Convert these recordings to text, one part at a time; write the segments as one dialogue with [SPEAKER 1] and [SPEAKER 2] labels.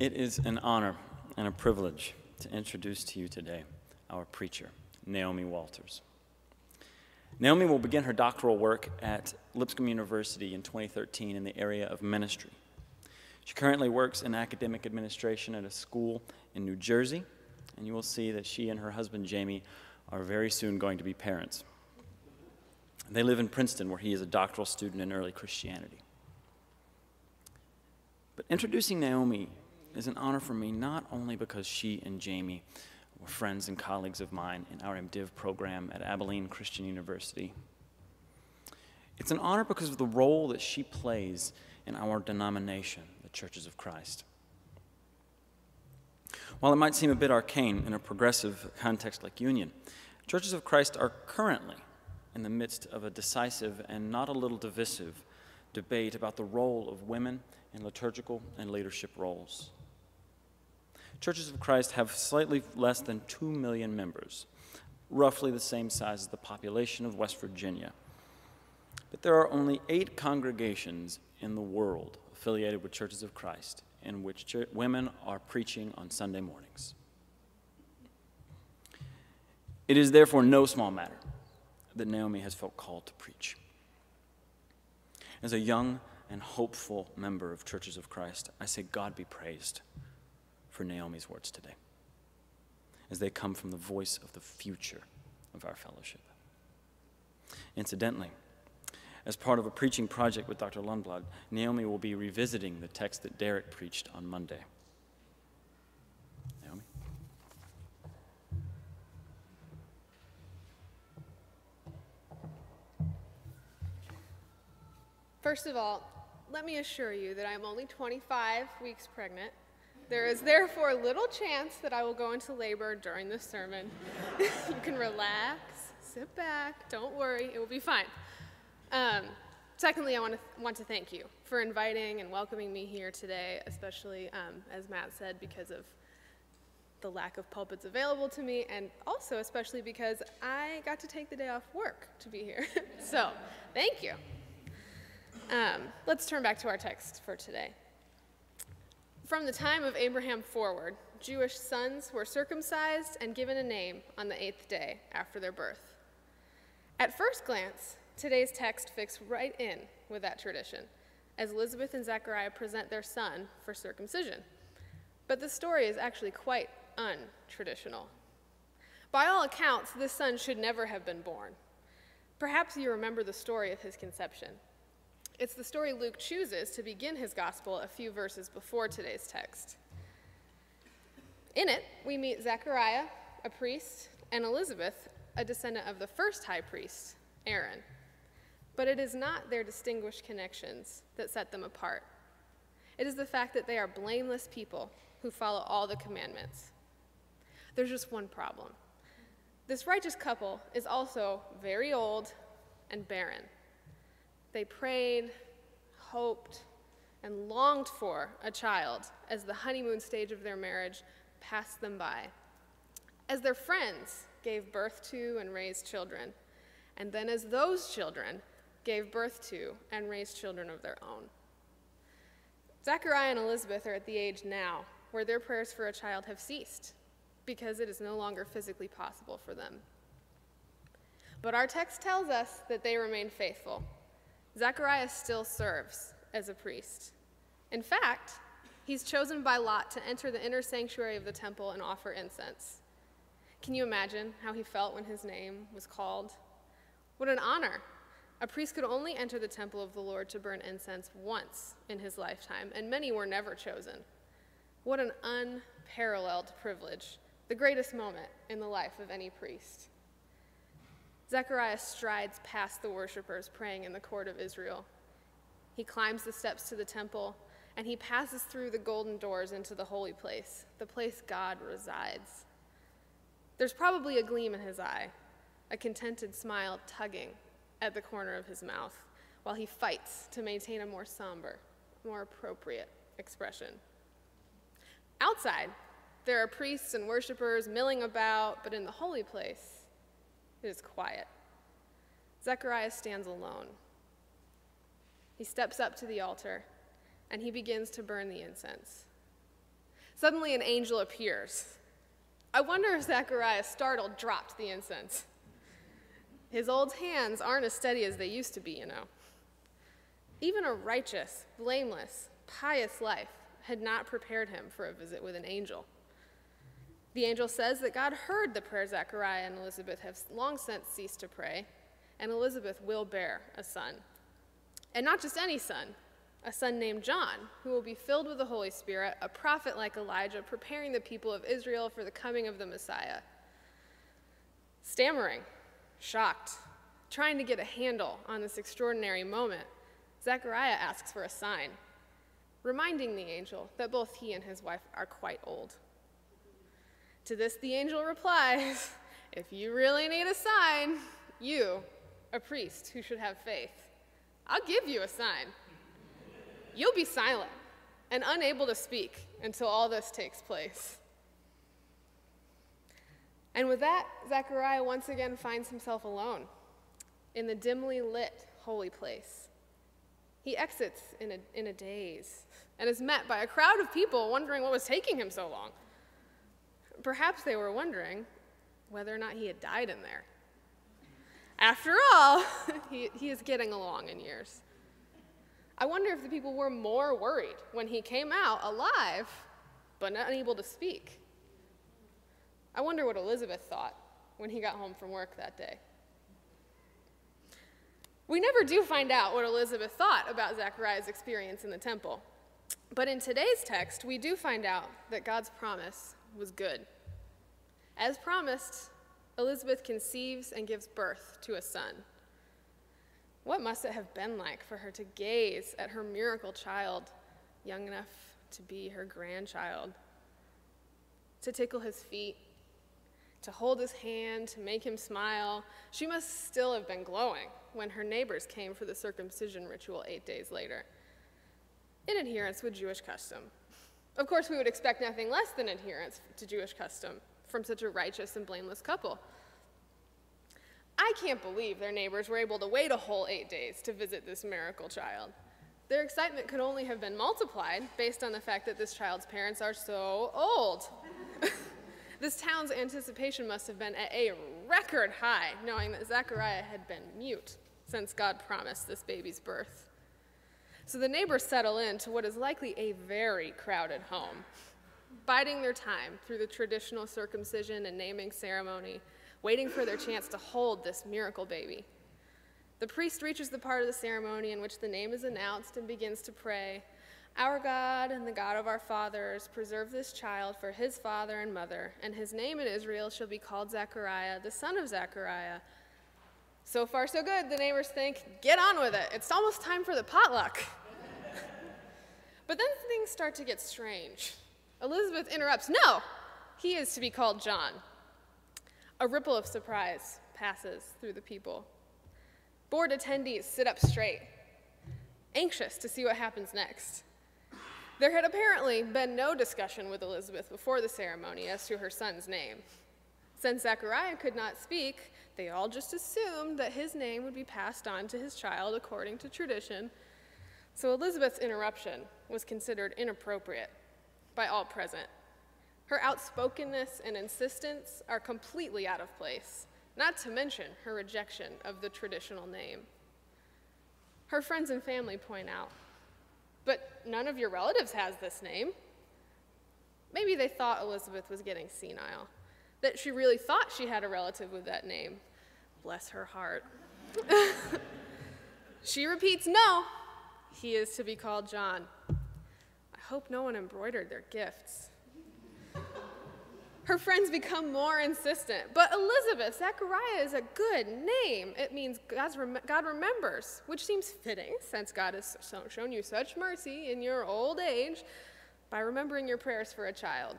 [SPEAKER 1] It is an honor and a privilege to introduce to you today our preacher, Naomi Walters. Naomi will begin her doctoral work at Lipscomb University in 2013 in the area of ministry. She currently works in academic administration at a school in New Jersey, and you will see that she and her husband, Jamie, are very soon going to be parents. They live in Princeton, where he is a doctoral student in early Christianity. But introducing Naomi is an honor for me, not only because she and Jamie were friends and colleagues of mine in our MDiv program at Abilene Christian University. It's an honor because of the role that she plays in our denomination, the Churches of Christ. While it might seem a bit arcane in a progressive context like Union, Churches of Christ are currently in the midst of a decisive and not a little divisive debate about the role of women in liturgical and leadership roles. Churches of Christ have slightly less than 2 million members, roughly the same size as the population of West Virginia. But there are only 8 congregations in the world affiliated with Churches of Christ in which women are preaching on Sunday mornings. It is therefore no small matter that Naomi has felt called to preach. As a young and hopeful member of Churches of Christ, I say God be praised for Naomi's words today, as they come from the voice of the future of our fellowship. Incidentally, as part of a preaching project with Dr. Lundblad, Naomi will be revisiting the text that Derek preached on Monday. Naomi?
[SPEAKER 2] First of all, let me assure you that I'm only 25 weeks pregnant. There is therefore little chance that I will go into labor during this sermon. You can relax, sit back, don't worry, it will be fine. Secondly, I want to thank you for inviting and welcoming me here today, especially, as Matt said, because of the lack of pulpits available to me, and also especially because I got to take the day off work to be here. So, thank you. Let's turn back to our text for today. From the time of Abraham forward, Jewish sons were circumcised and given a name on the 8th day after their birth. At first glance, today's text fits right in with that tradition, as Elizabeth and Zechariah present their son for circumcision. But the story is actually quite untraditional. By all accounts, this son should never have been born. Perhaps you remember the story of his conception. It's the story Luke chooses to begin his gospel a few verses before today's text. In it, we meet Zechariah, a priest, and Elizabeth, a descendant of the first high priest, Aaron. But it is not their distinguished connections that set them apart. It is the fact that they are blameless people who follow all the commandments. There's just one problem. This righteous couple is also very old and barren. They prayed, hoped, and longed for a child as the honeymoon stage of their marriage passed them by, as their friends gave birth to and raised children, and then as those children gave birth to and raised children of their own. Zechariah and Elizabeth are at the age now where their prayers for a child have ceased because it is no longer physically possible for them. But our text tells us that they remain faithful. Zechariah still serves as a priest. In fact, he's chosen by lot to enter the inner sanctuary of the temple and offer incense. Can you imagine how he felt when his name was called? What an honor. A priest could only enter the temple of the Lord to burn incense once in his lifetime, and many were never chosen. What an unparalleled privilege, the greatest moment in the life of any priest. Zechariah strides past the worshipers praying in the court of Israel. He climbs the steps to the temple, and he passes through the golden doors into the holy place, the place God resides. There's probably a gleam in his eye, a contented smile tugging at the corner of his mouth, while he fights to maintain a more somber, more appropriate expression. Outside, there are priests and worshipers milling about, but in the holy place, it is quiet. Zechariah stands alone. He steps up to the altar, and he begins to burn the incense. Suddenly an angel appears. I wonder if Zechariah, startled, dropped the incense. His old hands aren't as steady as they used to be, you know. Even a righteous, blameless, pious life had not prepared him for a visit with an angel. The angel says that God heard the prayer Zechariah and Elizabeth have long since ceased to pray, and Elizabeth will bear a son. And not just any son, a son named John, who will be filled with the Holy Spirit, a prophet like Elijah, preparing the people of Israel for the coming of the Messiah. Stammering, shocked, trying to get a handle on this extraordinary moment, Zechariah asks for a sign, reminding the angel that both he and his wife are quite old. To this, the angel replies, if you really need a sign, you, a priest who should have faith, I'll give you a sign. You'll be silent and unable to speak until all this takes place. And with that, Zechariah once again finds himself alone in the dimly lit holy place. He exits in a daze and is met by a crowd of people wondering what was taking him so long. Perhaps they were wondering whether or not he had died in there. After all, he is getting along in years. I wonder if the people were more worried when he came out alive, but unable to speak. I wonder what Elizabeth thought when he got home from work that day. We never do find out what Elizabeth thought about Zechariah's experience in the temple. But in today's text, we do find out that God's promise was good. As promised, Elizabeth conceives and gives birth to a son. What must it have been like for her to gaze at her miracle child, young enough to be her grandchild, to tickle his feet, to hold his hand, to make him smile? She must still have been glowing when her neighbors came for the circumcision ritual 8 days later, in adherence with Jewish custom. Of course, we would expect nothing less than adherence to Jewish custom from such a righteous and blameless couple. I can't believe their neighbors were able to wait a whole 8 days to visit this miracle child. Their excitement could only have been multiplied based on the fact that this child's parents are so old. This town's anticipation must have been at a record high, knowing that Zechariah had been mute since God promised this baby's birth. So the neighbors settle into what is likely a very crowded home, biding their time through the traditional circumcision and naming ceremony, waiting for their chance to hold this miracle baby. The priest reaches the part of the ceremony in which the name is announced and begins to pray, "Our God and the God of our fathers, preserve this child for his father and mother, and his name in Israel shall be called Zechariah, the son of Zechariah." So far, so good, the neighbors think. Get on with it. It's almost time for the potluck. But then things start to get strange. Elizabeth interrupts. No, he is to be called John. A ripple of surprise passes through the people. Bored attendees sit up straight, anxious to see what happens next. There had apparently been no discussion with Elizabeth before the ceremony as to her son's name. Since Zechariah could not speak, they all just assumed that his name would be passed on to his child according to tradition. So Elizabeth's interruption was considered inappropriate by all present. Her outspokenness and insistence are completely out of place, not to mention her rejection of the traditional name. Her friends and family point out, but none of your relatives has this name. Maybe they thought Elizabeth was getting senile, that she really thought she had a relative with that name. Bless her heart. She repeats, no, he is to be called John. I hope no one embroidered their gifts. Her friends become more insistent. But Elizabeth, Zechariah is a good name. It means God remembers, which seems fitting since God has shown you such mercy in your old age by remembering your prayers for a child.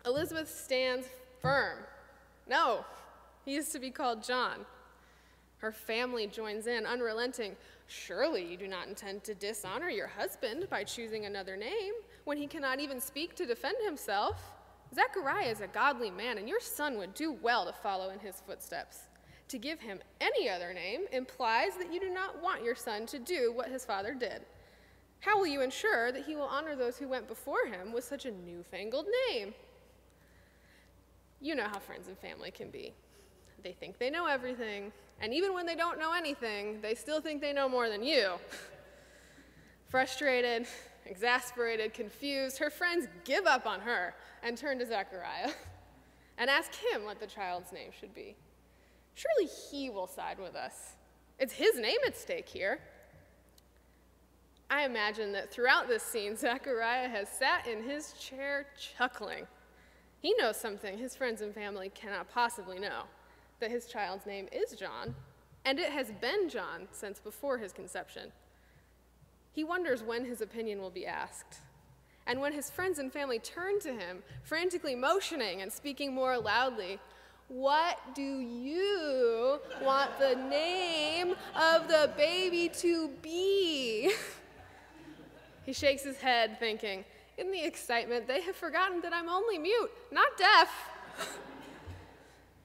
[SPEAKER 2] Elizabeth stands firm. No, he is to be called John. Her family joins in, unrelenting. Surely you do not intend to dishonor your husband by choosing another name when he cannot even speak to defend himself. Zechariah is a godly man, and your son would do well to follow in his footsteps. To give him any other name implies that you do not want your son to do what his father did. How will you ensure that he will honor those who went before him with such a newfangled name? You know how friends and family can be. They think they know everything, and even when they don't know anything, they still think they know more than you. Frustrated, exasperated, confused, her friends give up on her and turn to Zechariah and ask him what the child's name should be. Surely he will side with us. It's his name at stake here. I imagine that throughout this scene, Zechariah has sat in his chair chuckling. He knows something his friends and family cannot possibly know, that his child's name is John, and it has been John since before his conception. He wonders when his opinion will be asked. And when his friends and family turn to him, frantically motioning and speaking more loudly, "What do you want the name of the baby to be?" He shakes his head, thinking, in the excitement, they have forgotten that I'm only mute, not deaf.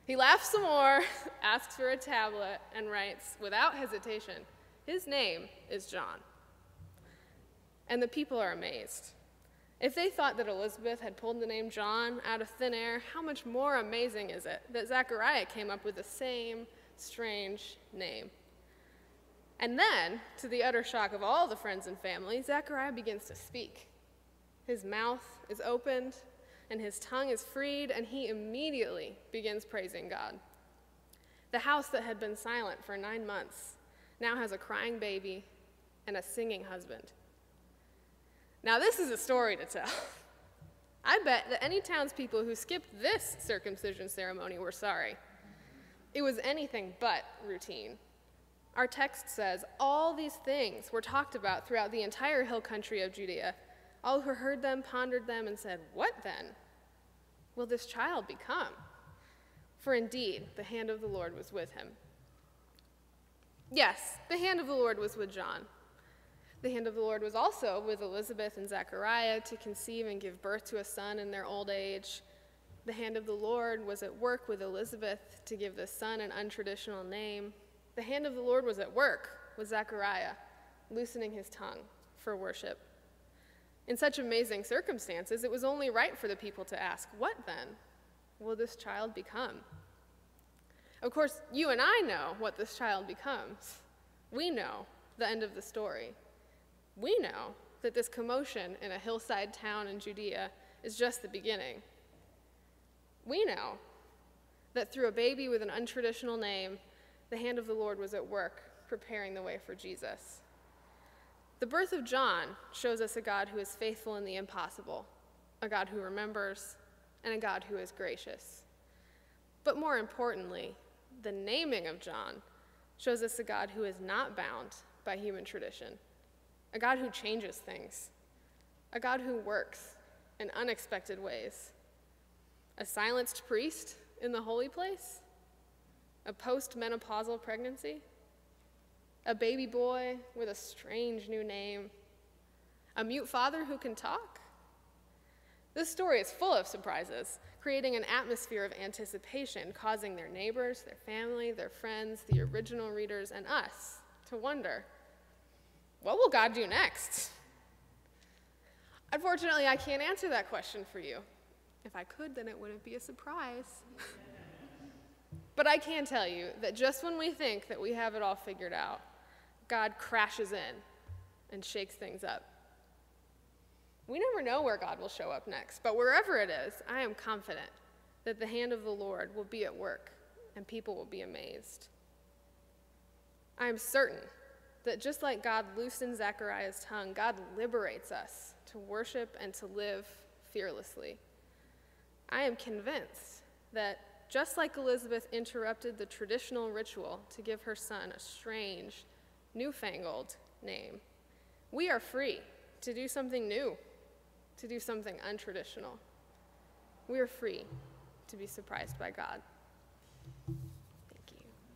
[SPEAKER 2] He laughs some more, asks for a tablet, and writes, without hesitation, his name is John. And the people are amazed. If they thought that Elizabeth had pulled the name John out of thin air, how much more amazing is it that Zechariah came up with the same strange name? And then, to the utter shock of all the friends and family, Zechariah begins to speak. His mouth is opened, and his tongue is freed, and he immediately begins praising God. The house that had been silent for 9 months now has a crying baby and a singing husband. Now, this is a story to tell. I bet that any townspeople who skipped this circumcision ceremony were sorry. It was anything but routine. Our text says, all these things were talked about throughout the entire hill country of Judea. All who heard them pondered them and said, "What then will this child become?" For indeed, the hand of the Lord was with him. Yes, the hand of the Lord was with John. The hand of the Lord was also with Elizabeth and Zechariah to conceive and give birth to a son in their old age. The hand of the Lord was at work with Elizabeth to give the son an untraditional name. The hand of the Lord was at work with Zechariah, loosening his tongue for worship. In such amazing circumstances, it was only right for the people to ask, what then will this child become? Of course, you and I know what this child becomes. We know the end of the story. We know that this commotion in a hillside town in Judea is just the beginning. We know that through a baby with an untraditional name, the hand of the Lord was at work, preparing the way for Jesus. The birth of John shows us a God who is faithful in the impossible, a God who remembers, and a God who is gracious. But more importantly, the naming of John shows us a God who is not bound by human tradition, a God who changes things, a God who works in unexpected ways. A silenced priest in the holy place? A post-menopausal pregnancy? A baby boy with a strange new name? A mute father who can talk? This story is full of surprises, creating an atmosphere of anticipation, causing their neighbors, their family, their friends, the original readers, and us to wonder, what will God do next? Unfortunately, I can't answer that question for you. If I could, then it wouldn't be a surprise. But I can tell you that just when we think that we have it all figured out, God crashes in and shakes things up. We never know where God will show up next, but wherever it is, I am confident that the hand of the Lord will be at work and people will be amazed. I am certain that just like God loosened Zechariah's tongue, God liberates us to worship and to live fearlessly. I am convinced that just like Elizabeth interrupted the traditional ritual to give her son a strange, newfangled name, we are free to do something new, to do something untraditional. We are free to be surprised by God.